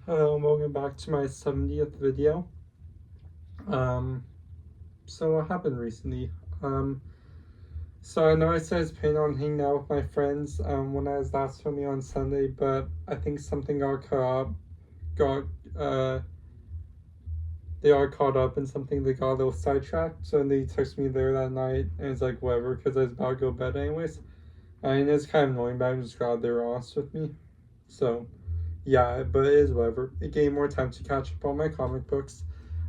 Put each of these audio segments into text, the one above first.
Hello and welcome back to my 70th video. So what happened recently? Um, so I know I said I was planning on hanging out with my friends when I was last filming on Sunday, but I think something got uh they all caught up in something. They got a little sidetracked, so they texted me there that night, and it's like whatever, because I was about to go to bed anyways. I mean, it's kind of annoying, but I'm just glad they were honest with me. So yeah, but it is whatever. It gave me more time to catch up on my comic books.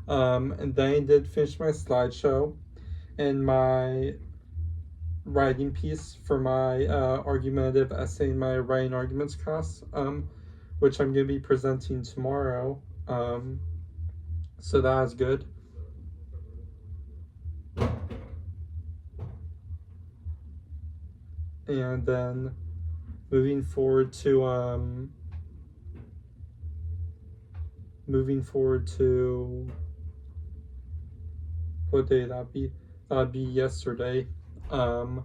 And then I did finish my slideshow and my writing piece for my argumentative essay in my writing arguments class, which I'm going to be presenting tomorrow. So that was good. And then moving forward to what day that be? That'd be yesterday. I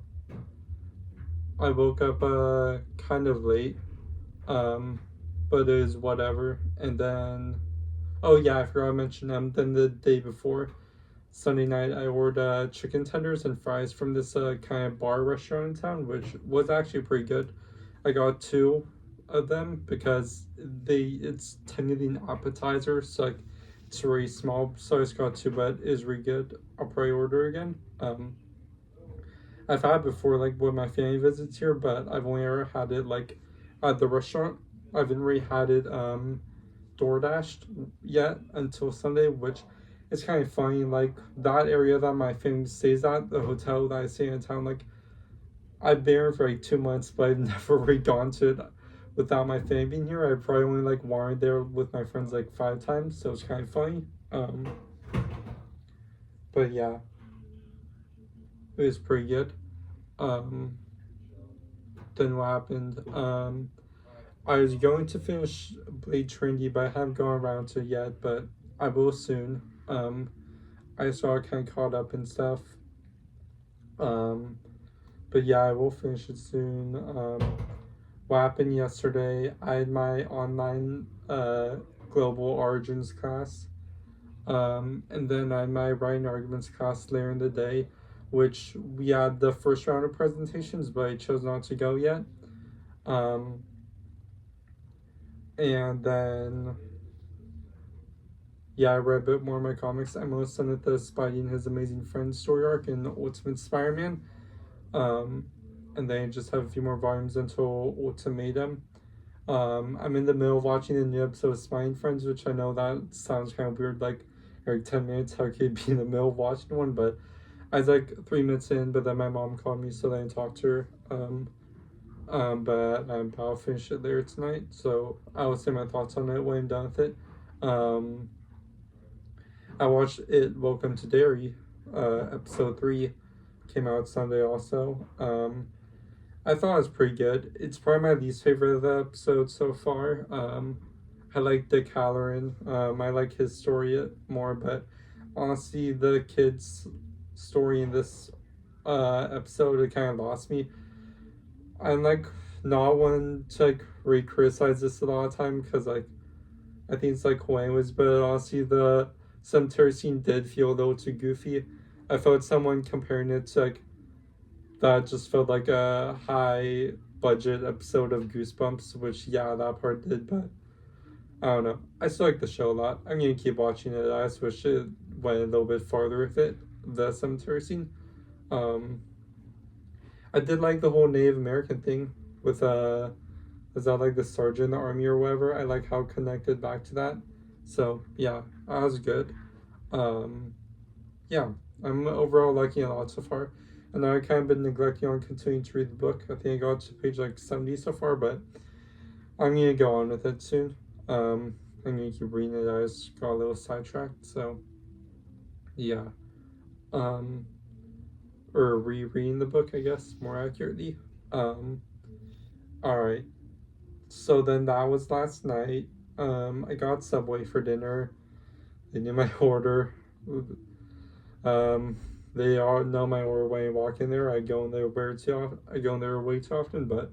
woke up kind of late, but it is whatever. And then, oh yeah, I forgot to mention then the day before, Sunday night, I ordered chicken tenders and fries from this kind of bar restaurant in town, which was actually pretty good. I got two of them because it's technically an appetizer, so like it's really small. So I just got two, but it is really good. I'll probably order again. I've had it before, like with my family visits here, but I've only ever had it like at the restaurant. I haven't really had it DoorDashed yet until Sunday, which is kind of funny. Like that area that my family stays at, the hotel that I stay in town, like I've been here for like 2 months, but I've never really gone to it without my family being here. I probably only like wandered there with my friends like 5 times, so it's kind of funny. But yeah, it was pretty good. Then what happened? I was going to finish Blade Trinity, but I haven't gone around to it yet, but I will soon. I saw it kind of caught up and stuff. But yeah, I will finish it soon. What happened yesterday? I had my online global origins class, and then I had my writing arguments class later in the day, which we had the first round of presentations, but I chose not to go yet. And then, yeah, I read a bit more of my comics. I'm almost done with the Spidey and His Amazing Friends story arc in Ultimate Spider-Man. And then I just have a few more volumes until Ultimatum. I'm in the middle of watching the new episode of Spidey and Friends, which I know that sounds kind of weird, like every 10 minutes, how could you be in the middle of watching one? But I was like 3 minutes in, but then my mom called me, so then I talked to her. But I'm about to finish it later tonight, so I will say my thoughts on it when I'm done with it. I watched it, Welcome to Derry, episode 3, came out Sunday also. I thought it was pretty good. It's probably my least favorite of the episode so far. I like Dick Halloran. I like his story more, but honestly, the kid's story in this episode, it kind of lost me. I'm like not one to like re-criticize this a lot of time because like I think it's like hilarious, but honestly the cemetery scene did feel a little too goofy. I felt someone comparing it to like that just felt like a high budget episode of Goosebumps, which yeah, that part did, but I don't know. I still like the show a lot. I'm gonna keep watching it. I just wish it went a little bit farther with it, the cemetery scene. I did like the whole Native American thing with is that like the sergeant in the army or whatever? I like how it connected back to that. So yeah, that was good. Yeah, I'm overall liking it a lot so far. And I kind of been neglecting on continuing to read the book. I think I got to page like 70 so far, but I'm gonna go on with it soon. I'm gonna keep reading it. I just got a little sidetracked, so yeah. Or rereading the book, I guess, more accurately. Alright. So then that was last night. I got Subway for dinner. They knew my order. They all know my order when I walk in there. I go in there way too often, but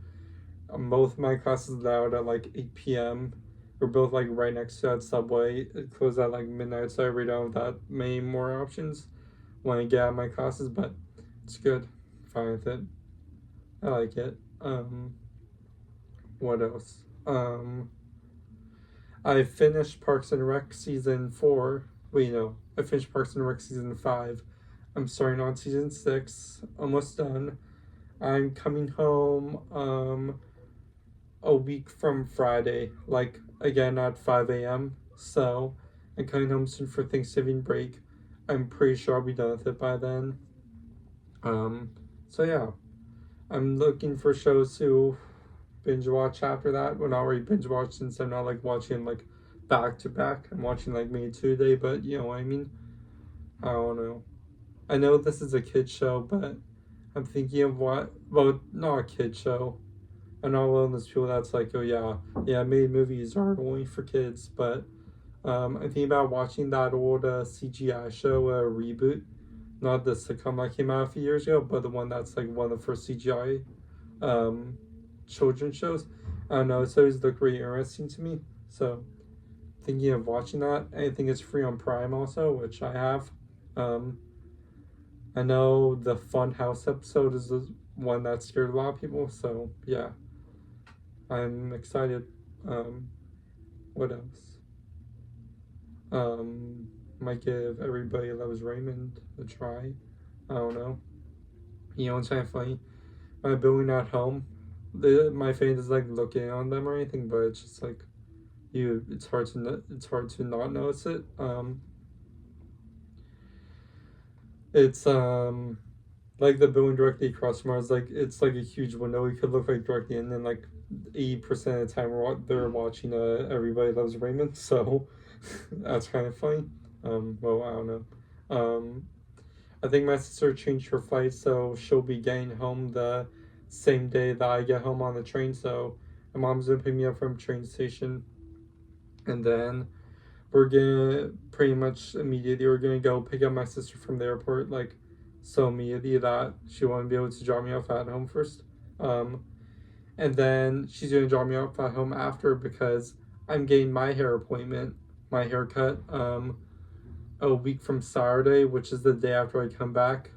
both my classes allowed at like 8 p.m. we're both like right next to that Subway. It closed at like midnight, so I really don't have that many more options when I get out of my classes, but it's good. Fine with it. I like it. What else? I finished Parks and Rec season 4. Wait, no. I finished Parks and Rec season 5. I'm starting on season 6. Almost done. I'm coming home a week from Friday, like again at 5 a.m. So I'm coming home soon for Thanksgiving break. I'm pretty sure I'll be done with it by then. So yeah, I'm looking for shows to binge watch after that. Well, not already binge watch since I'm not like watching like back to back. I'm watching like maybe 2 a day, but you know what I mean. I don't know. I know this is a kid show, but I'm thinking of what. Well, not a kid show. I'm not one of those people that's like, oh yeah, made movies are only for kids. But I'm thinking about watching that old CGI show, Reboot. Not the sitcom that came out a few years ago, but the one that's like one of the first CGI children's shows. I don't know, it's always looked really interesting to me. So thinking of watching that. I think it's free on Prime also, which I have. I know the Fun House episode is the one that scared a lot of people, so yeah. I'm excited. What else? Might give Everybody Loves Raymond a try. I don't know. You know, it's kind of funny. My building at home, my family is like looking on them or anything, but it's just like it's hard to not notice it. It's like the building directly across from ours, like it's like a huge window. We could look like directly in, and like 80% of the time they're watching Everybody Loves Raymond, so that's kind of funny. Well, I don't know. I think my sister changed her flight, so she'll be getting home the same day that I get home on the train. So my mom's gonna pick me up from the train station, and then we're gonna pretty much immediately we're gonna go pick up my sister from the airport, like so immediately that she won't be able to drop me off at home first. And then she's gonna drop me off at home after because I'm getting my haircut, a week from Saturday, which is the day after I come back.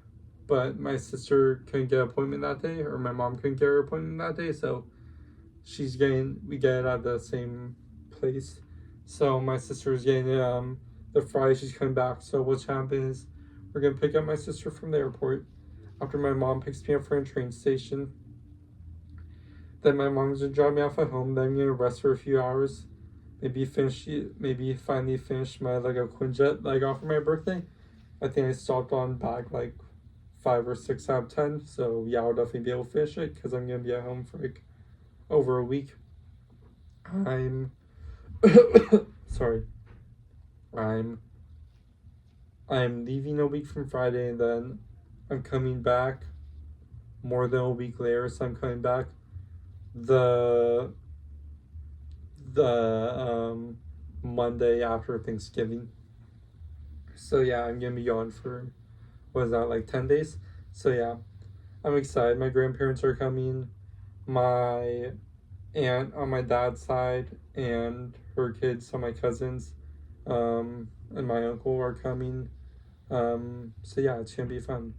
But my sister couldn't get an appointment that day, or my mom couldn't get her appointment that day, so we get it at the same place. So my sister's getting it the Friday she's coming back. So what's happening is we're gonna pick up my sister from the airport. After my mom picks me up from a train station, then my mom's gonna drop me off at home. Then I'm gonna rest for a few hours. Maybe finally finish my Lego Quinjet that I got for my birthday. I think I stopped on bag like 5 or 6 out of 10. So yeah, I'll definitely be able to finish it because I'm gonna be at home for like over a week. I'm sorry. I'm leaving a week from Friday, and then I'm coming back more than a week later. So I'm coming back the Monday after Thanksgiving. So yeah, I'm gonna be gone for what is that, like 10 days? So yeah, I'm excited. My grandparents are coming. My aunt on my dad's side and her kids, so my cousins, and my uncle are coming. So yeah, it's gonna be fun.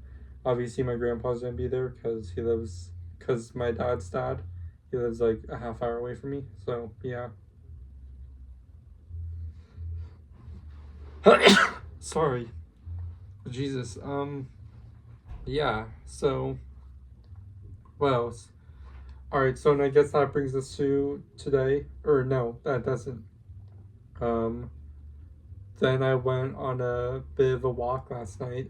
Obviously, my grandpa's gonna be there because my dad's dad, he lives like a half hour away from me. So yeah. Sorry. Jesus. Yeah. So, what else? All right. So, and I guess that brings us to today. Or no, that doesn't. Then I went on a bit of a walk last night.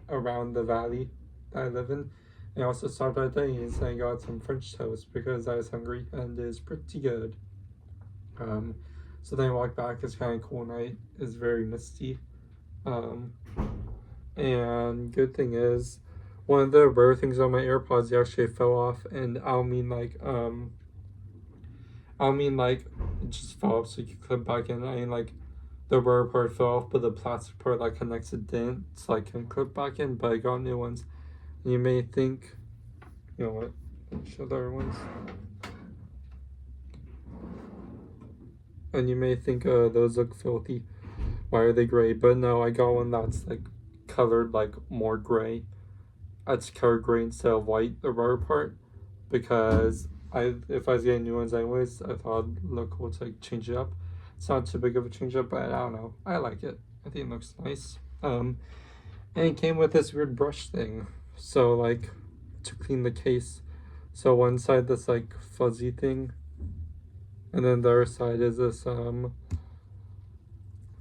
Around the valley that I live in. I also stopped at Denny's and I got some French toast because I was hungry, and it's pretty good. So then I walked back. It's kind of cool night. It's very misty. And good thing is, one of the rare things on my AirPods actually fell off, and I don't mean like it just fell off so you can clip back in. I mean like the rubber part fell off, but the plastic part that connects it didn't, so I can clip back in. But I got new ones. And you may think, you know what? Let me show the other ones. And you may think, those look filthy. Why are they gray? But no, I got one that's like colored like more gray. It's colored gray instead of white, the rubber part, because if I was getting new ones anyways, I thought it'd look cool to like change it up. It's not too big of a change up, but I don't know. I like it. I think it looks nice. And it came with this weird brush thing. So like to clean the case. So one side this like fuzzy thing, and then the other side is this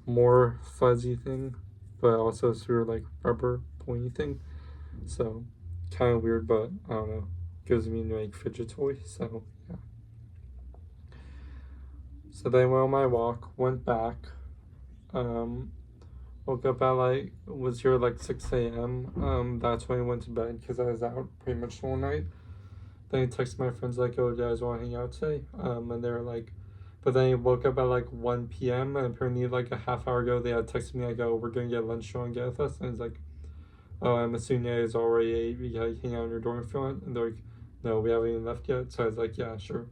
more fuzzy thing, but also sort of like rubber pointy thing. So kind of weird, but I don't know. Gives me like fidget toy. So yeah. So then went on my walk, went back. Woke up at like was here like 6 a.m. That's when I went to bed because I was out pretty much the whole night. Then I texted my friends like, "Oh, do you guys want to hang out today?" And they were like, but then I woke up at like 1 p.m. and apparently like a half hour ago they had texted me like, "Oh, we're gonna get lunch. You want to get with us?" And it's like, "Oh, I'm assuming you guys already ate. We gotta hang out in your dorm if you want." And they're like, "No, we haven't even left yet." So I was like, "Yeah, sure."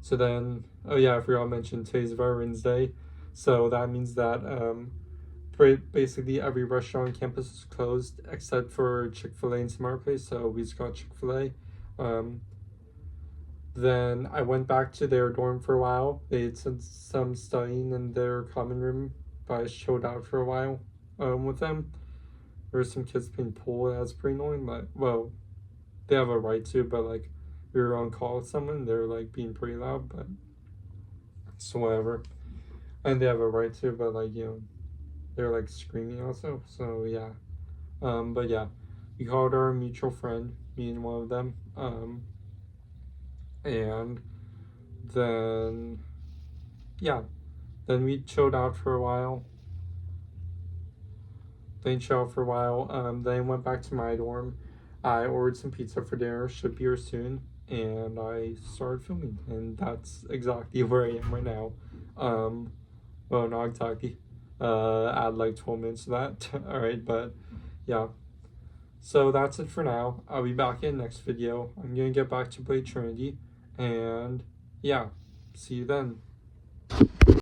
So then, oh yeah, I forgot to mention today's Veterans Day, so that means that basically every restaurant on campus is closed except for Chick-fil-A and some other place. So we just got Chick-fil-A. Then I went back to their dorm for a while. They did some studying in their common room, but I showed out for a while with them. There were some kids playing pool. That was pretty annoying, but well, they have a right to. But like, we were on call with someone. They're like being pretty loud, but so whatever. And they have a right to, but like they're like screaming also. So yeah. But yeah, we called our mutual friend, me and one of them. And then yeah, then we chilled out for a while. Then I went back to my dorm. I ordered some pizza for dinner. Should be here soon. And I started filming, and that's exactly where I am right now. Well, not exactly. Add like 12 minutes to that. All right, but yeah. So that's it for now. I'll be back in next video. I'm gonna get back to play Trinity, and yeah, see you then.